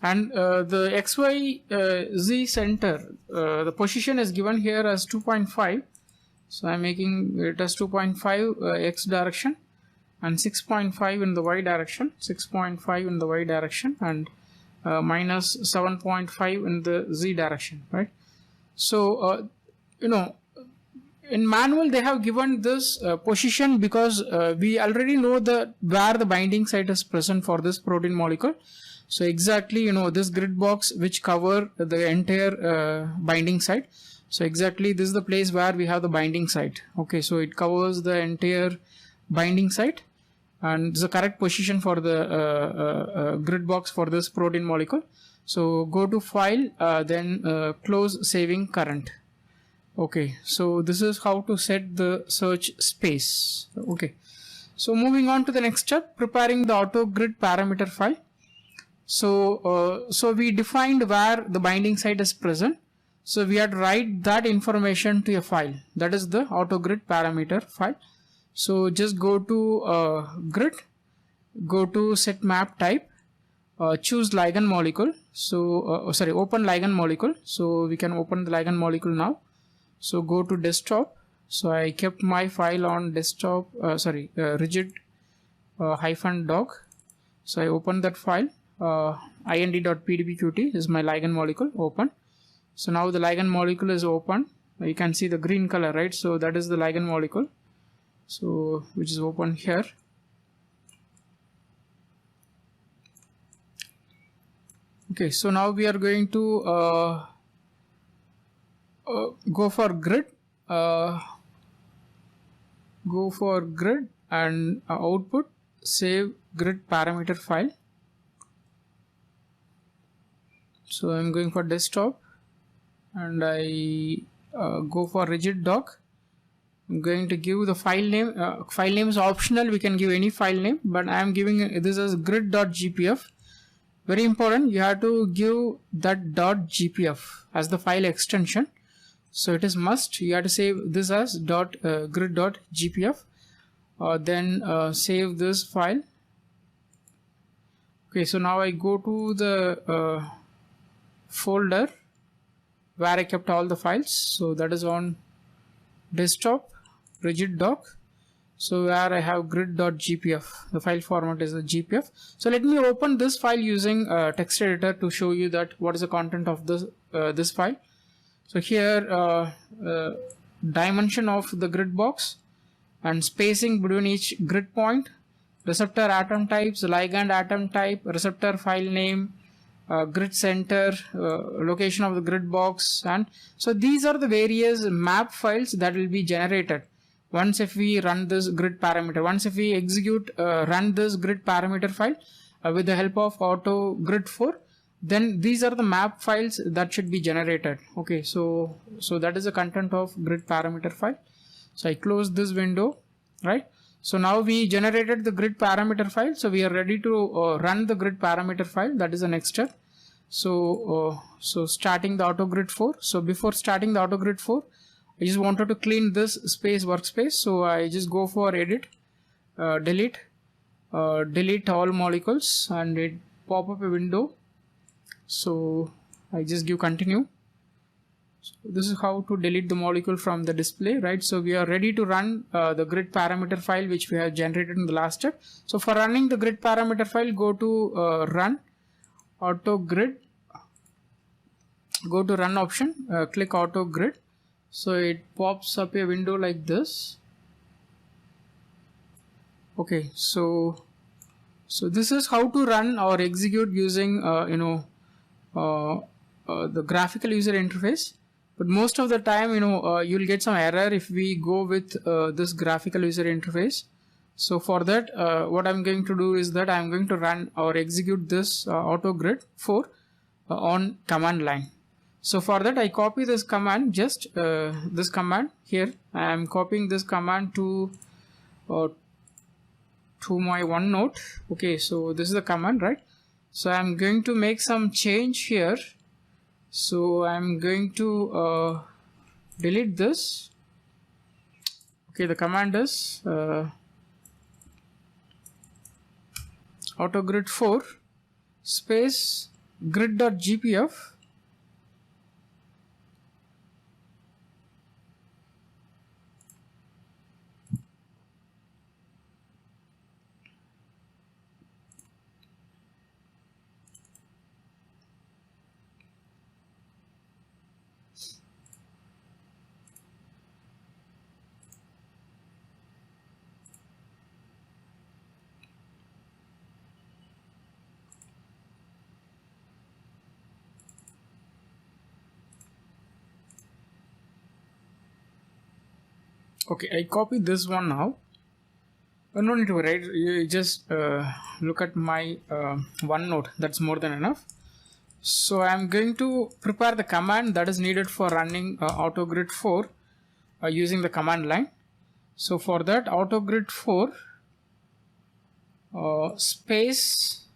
And the XYZ center, the position is given here as 2.5. So I'm making it as 2.5 X direction and 6.5 in the Y direction, 6.5 in the Y direction, and minus 7.5 in the Z direction, right? So, in manual they have given this position because we already know where the binding site is present for this protein molecule. So exactly, this grid box which cover the entire binding site. So exactly this is the place where we have the binding site. Okay, so it covers the entire binding site, and this is the correct position for the grid box for this protein molecule. So go to file, then close saving current. Okay, so this is how to set the search space. Okay, so moving on to the next step, preparing the AutoGrid parameter file. So we defined where the binding site is present. So we had to write that information to a file, that is the AutoGrid parameter file. So just go to grid, go to set map type, choose ligand molecule. So open ligand molecule. So we can open the ligand molecule now. So go to desktop. So I kept my file on desktop, rigid -doc. So I open that file. ind.pdbqt is my ligand molecule, open. So now the ligand molecule is open. You can see the green color, right? So that is the ligand molecule, so which is open here. Okay, so now we are going to go for grid, and output, save grid parameter file. So I'm going for desktop, and I go for rigid doc. I'm going to give the file name. File name is optional, we can give any file name, but I am giving this as grid.gpf. Very important, you have to give that .gpf as the file extension. So it is must, you have to save this as grid.gpf. Then save this file. Okay, so now I go to the folder where I kept all the files. So that is on desktop, rigid doc. So where I have grid.gpf, the file format is a gpf. So let me open this file using text editor to show you that what is the content of this file. So here dimension of the grid box and spacing between each grid point, receptor atom types, ligand atom type, receptor file name, grid center, location of the grid box, and so these are the various map files that will be generated once if we run this grid parameter. Once if we execute run this grid parameter file with the help of AutoGrid 4, then these are the map files that should be generated. Okay, so that is the content of grid parameter file. So I close this window, right? So now we generated the grid parameter file, so we are ready to run the grid parameter file. That is the next step. So starting the AutoGrid 4. So before starting the AutoGrid 4, I just wanted to clean this workspace. So I just go for edit, delete all molecules, and it pop up a window. So I just give continue. So this is how to delete the molecule from the display, right? So we are ready to run the grid parameter file which we have generated in the last step. So for running the grid parameter file, go to run AutoGrid, go to run option, click AutoGrid. So it pops up a window like this. Okay, so this is how to run or execute using the graphical user interface. But most of the time, you'll get some error if we go with this graphical user interface. So for that, what I'm going to do is that I'm going to run or execute this AutoGrid 4 on command line. So for that, I copy this command, just this command here. I am copying this command to my OneNote. Okay, so this is the command, right? So I'm going to make some change here. So I'm going to delete this. Okay, the command is AutoGrid 4 space grid.gpf. Okay, I copy this one now. No need to write, you just look at my OneNote, that's more than enough. So I'm going to prepare the command that is needed for running AutoGrid 4 using the command line. So for that, AutoGrid 4 space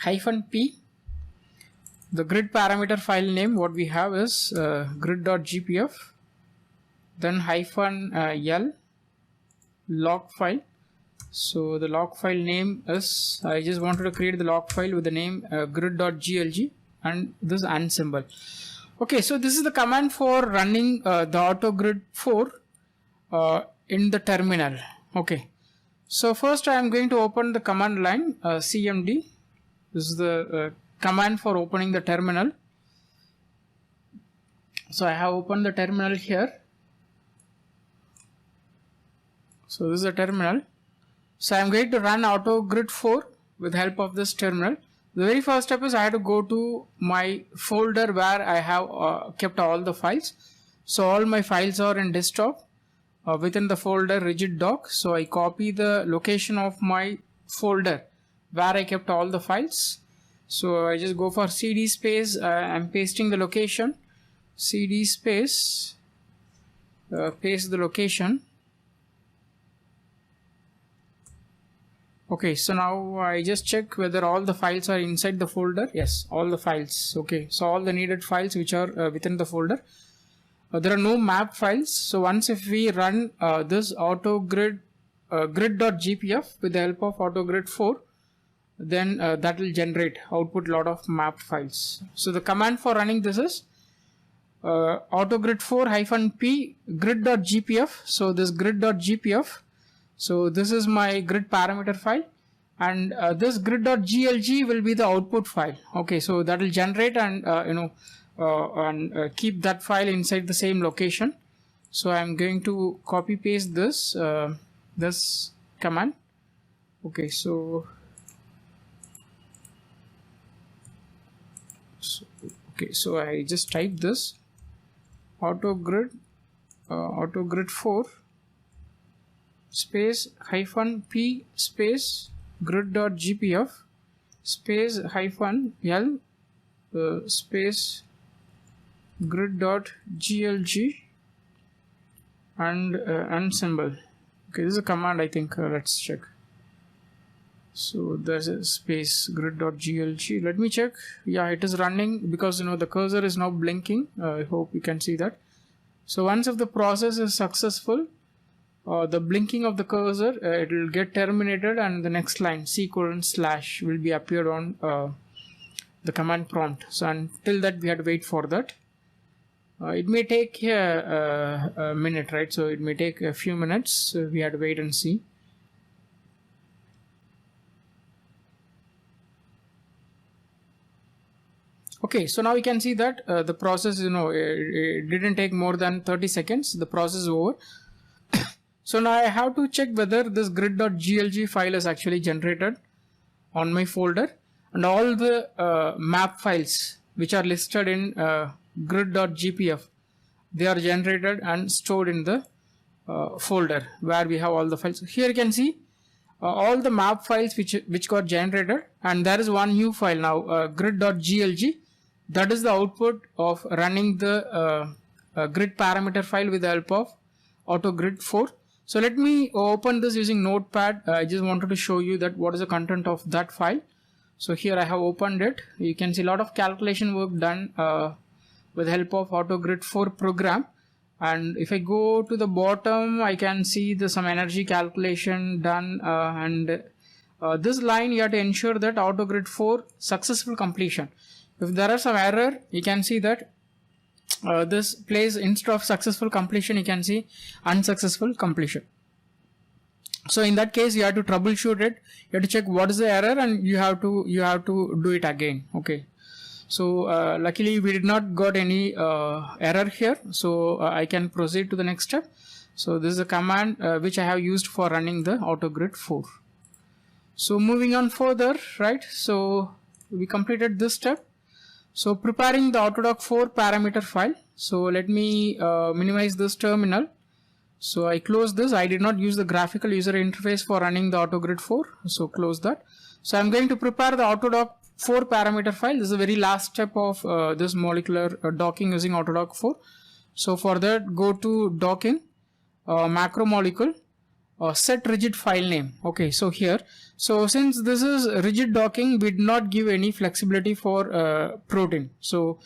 -p. The grid parameter file name what we have is grid.gpf, then -l log file. So the log file name is, I just wanted to create the log file with the name grid.glg and this and symbol. Okay, so this is the command for running the AutoGrid 4 in the terminal. Okay, so first I am going to open the command line cmd. This is the command for opening the terminal. So I have opened the terminal here. So this is the terminal. So I am going to run AutoGrid 4 with help of this terminal. The very first step is I have to go to my folder where I have kept all the files. So all my files are in desktop within the folder rigid doc. So I copy the location of my folder where I kept all the files. So I just go for cd space, I'm pasting the location, cd space, paste the location. Okay, so now I just check whether all the files are inside the folder. Yes, all the files. Okay, so all the needed files which are within the folder. There are no map files. So once if we run this AutoGrid grid.gpf with the help of AutoGrid 4, then that will generate output lot of map files. So the command for running this is AutoGrid 4 -p grid.gpf. So this grid.gpf. So this is my grid parameter file, and this grid.glg will be the output file. Okay, so that will generate and keep that file inside the same location. So I'm going to copy paste this this command. Okay, so I just type this AutoGrid 4 space -p space grid.gpf space -l space grid.glg and symbol. Okay, this is a command I think. Let's check. So there's a space grid.glg. Let me check. Yeah, it is running because the cursor is now blinking. I hope you can see that. So once if the process is successful, the blinking of the cursor, it will get terminated, and the next line // will be appeared on the command prompt. So until that we have to wait for that. It may take a minute, right? So it may take a few minutes. So we have to wait and see. Okay, so now we can see that the process, it didn't take more than 30 seconds. The process is over. So now I have to check whether this grid.glg file is actually generated on my folder, and all the map files which are listed in grid.gpf, they are generated and stored in the folder where we have all the files. Here you can see all the map files which got generated, and there is one new file now, grid.glg. That is the output of running the grid parameter file with the help of AutoGrid 4. So let me open this using Notepad. I just wanted to show you that what is the content of that file. So here I have opened it. You can see a lot of calculation work done with the help of AutoGrid 4 program. And if I go to the bottom, I can see some energy calculation done, and this line you have to ensure that AutoGrid 4 successful completion. If there are some error, you can see that this plays instead of successful completion, you can see unsuccessful completion. So in that case, you have to troubleshoot it. You have to check what is the error, and you have to do it again. Okay. So luckily we did not got any error here. So I can proceed to the next step. So this is a command which I have used for running the AutoGrid 4. So moving on further, right? So we completed this step. So preparing the AutoDock 4 parameter file. So let me minimize this terminal. So I close this. I did not use the graphical user interface for running the AutoGrid 4. So close that. So I'm going to prepare the AutoDock 4 parameter file. This is the very last step of this molecular docking using AutoDock 4. So for that, go to docking, macromolecule, set rigid file name. Okay, so here, so since this is rigid docking, we did not give any flexibility for protein. So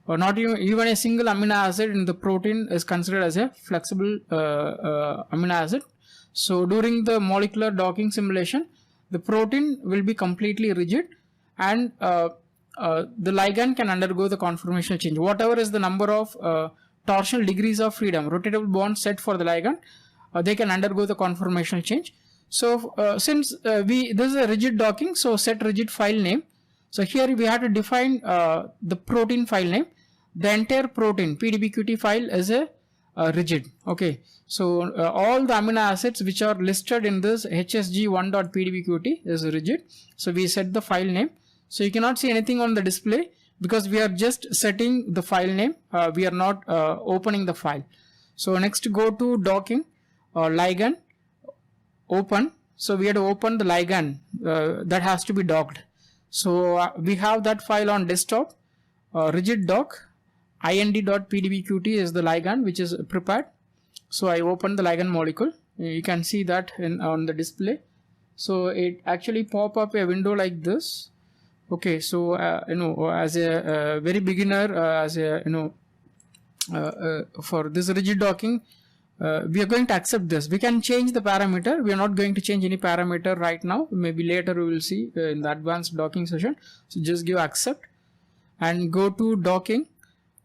not even a single amino acid in the protein is considered as a flexible amino acid. So during the molecular docking simulation, the protein will be completely rigid, and the ligand can undergo the conformational change. Whatever is the number of torsional degrees of freedom, rotatable bonds set for the ligand, they can undergo the conformational change. So since this is a rigid docking, so set rigid file name. So here we have to define the protein file name. The entire protein PDBQT file is a rigid. Okay, so all the amino acids which are listed in this hsg1.pdbqt is rigid. So we set the file name. So you cannot see anything on the display because we are just setting the file name. We are not opening the file. So next, go to docking, ligand, open. So we have to open the ligand that has to be docked. So we have that file on desktop, rigid dock, ind.pdbqt is the ligand which is prepared. So I open the ligand molecule. You can see that on the display. So it actually pop up a window like this. Okay, so as a very beginner, as a for this rigid docking, we are going to accept this. We can change the parameter. We are not going to change any parameter right now. Maybe later we will see in the advanced docking session. So just give accept and go to docking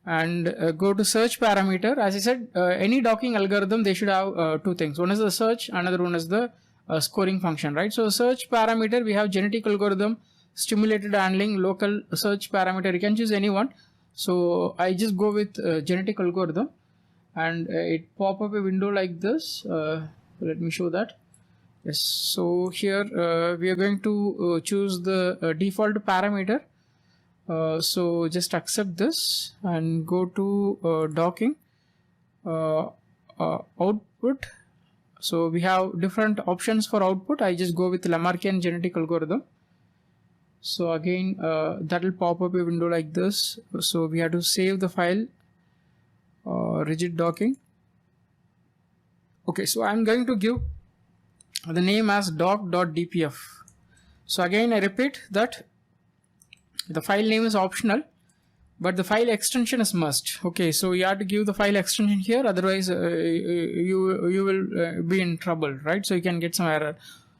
and go to search parameter. As I said, any docking algorithm, they should have two things. One is the search, another one is the scoring function, right? So search parameter, we have genetic algorithm, stimulated handling, local search parameter. You can choose any one. So I just go with genetic algorithm, and it pop up a window like this. Let me show that. Yes, so here we are going to choose the default parameter. So just accept this and go to docking, output. So we have different options for output. I just go with Lamarckian genetic algorithm. So again that will pop up a window like this. So we have to save the file, rigid docking. Okay, so I'm going to give the name as doc.dpf. So again I repeat that the file name is optional, but the file extension is must. Okay, so you have to give the file extension here, otherwise you will be in trouble, right? So you can get some error.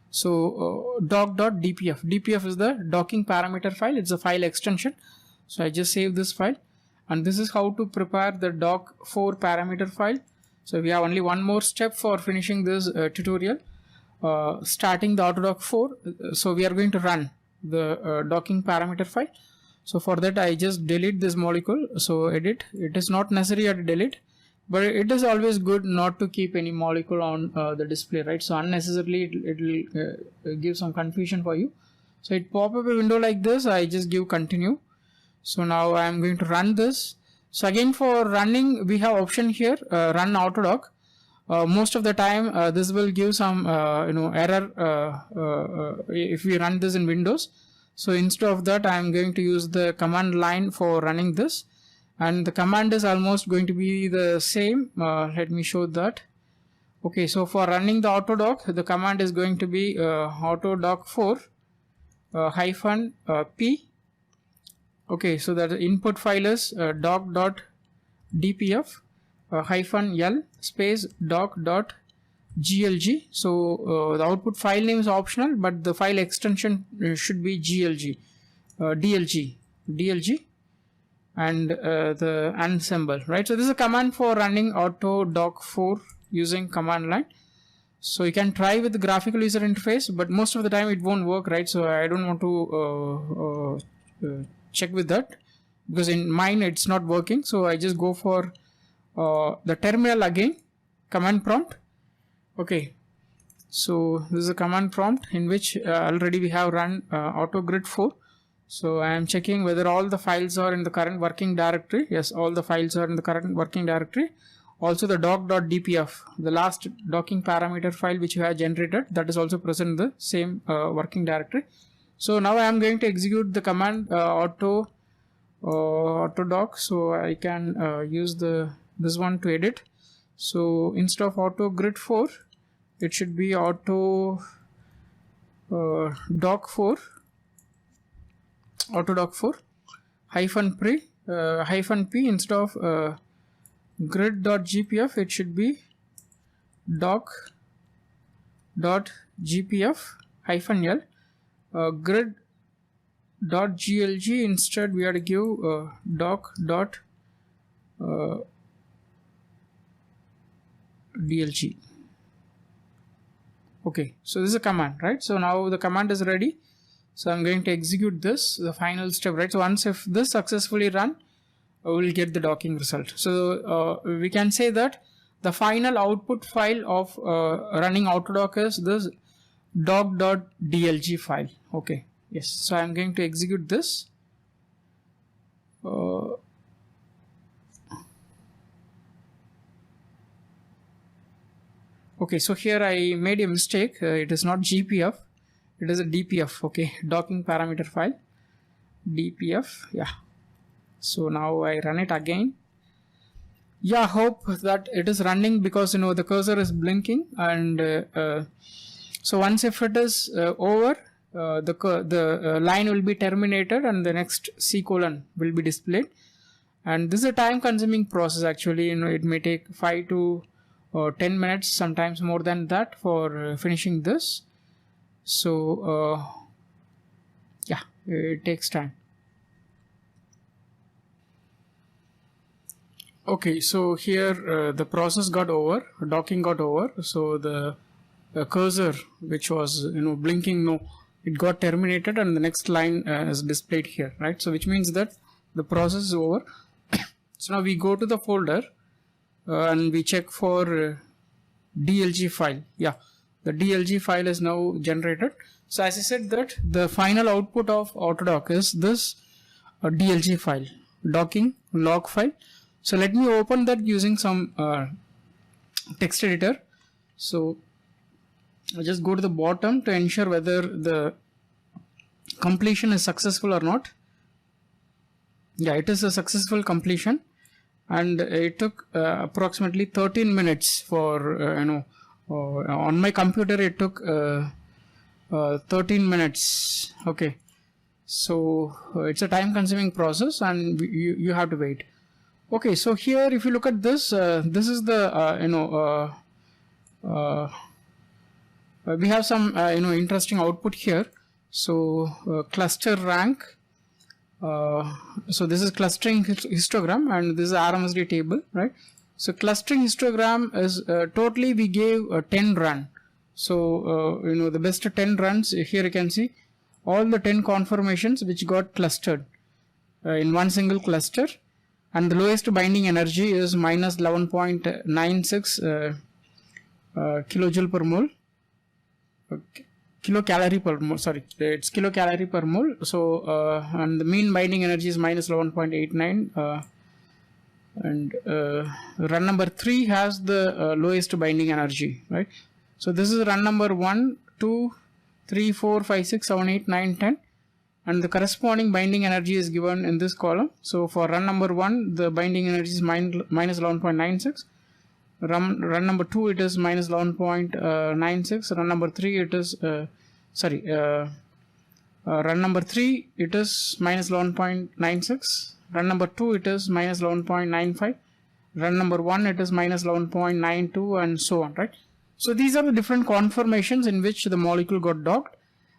So doc.dpf, dpf is the docking parameter file. It's a file extension. So I just save this file, and this is how to prepare the doc4 parameter file. So we have only one more step for finishing this tutorial, starting the AutoDock 4. So we are going to run the docking parameter file. So for that I just delete this molecule. So edit. It is not necessary to delete, but it is always good not to keep any molecule on the display, right? So unnecessarily it will give some confusion for you. So it pop up a window like this. I just give continue. So now I am going to run this. So again, for running we have option here, run AutoDock. Most of the time this will give some error if we run this in Windows. So instead of that I am going to use the command line for running this, and the command is almost going to be the same. Let me show that. Okay, so for running the AutoDock, the command is going to be AutoDock4 -p. Okay, so that the input file is doc.dpf -l space doc.glg. So the output file name is optional, but the file extension should be glg, dlg, and the and symbol, right? So this is a command for running AutoDock 4 using command line. So you can try with the graphical user interface, but most of the time it won't work, right? So I don't want to check with that, because in mine it's not working. So I just go for the terminal again, command prompt. Okay, so this is a command prompt in which already we have run AutoGrid 4. So I am checking whether all the files are in the current working directory. Yes, all the files are in the current working directory. Also the doc.dpf, the last docking parameter file which you have generated, that is also present in the same working directory. So now I am going to execute the command AutoDock, so I can use this one to edit. So instead of AutoGrid 4, it should be AutoDock 4 -p instead of grid.gpf, it should be doc.gpf-l. Grid.glg, instead we have to give doc.dlg. Okay, so this is a command, right? So now the command is ready. So I'm going to execute this, the final step, right? So once if this successfully run, we will get the docking result. So we can say that the final output file of running AutoDock is this doc.dlg file. Okay, yes. So I'm going to execute this. Okay, so here I made a mistake. It is not GPF, it is a DPF. Okay, docking parameter file, DPF. Yeah. So now I run it again. Yeah, hope that it is running, because the cursor is blinking, and so once if it is over, the line will be terminated and the next C colon will be displayed. And this is a time consuming process actually. It may take 5 to 10 minutes, sometimes more than that, for finishing this. So yeah, it takes time. Okay, so here the process got over, docking got over. So the cursor which was blinking, it got terminated and the next line is displayed here, right? So which means that the process is over. So now we go to the folder and we check for DLG file. Yeah, the DLG file is now generated. So as I said that the final output of AutoDock is this DLG file, docking log file. So let me open that using some text editor. So I just go to the bottom to ensure whether the completion is successful or not. Yeah, it is a successful completion, and it took approximately 13 minutes for on my computer it took 13 minutes. Okay, so it's a time consuming process and you have to wait. Okay, so here if you look at this, this is the we have some interesting output here. So cluster rank, so this is clustering histogram and this is RMSD table, right? So clustering histogram is totally we gave 10 run. So the best 10 runs, here you can see all the 10 conformations which got clustered in one single cluster, and the lowest binding energy is minus 11.96 kilojoule per mole. Okay. Kilocalorie per mole, sorry, it's kilocalorie per mole. So and the mean binding energy is minus 11.89, and run number 3 has the lowest binding energy, right? So this is run number 1, 2, 3, 4, 5, 6, 7, 8, 9, 10, and the corresponding binding energy is given in this column. So for run number 1, the binding energy is minus 11.96. Run number 2, it is minus 11.96. Run number 3, it is run number 3, it is minus 11.96. Run number 2, it is minus 11.95. Run number 1, it is minus 11.92, and so on, right? So these are the different conformations in which the molecule got docked,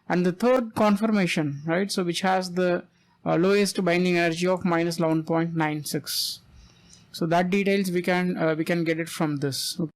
and the third conformation, right, so which has the lowest binding energy of minus 11.96. So that details we can get it from this. Okay.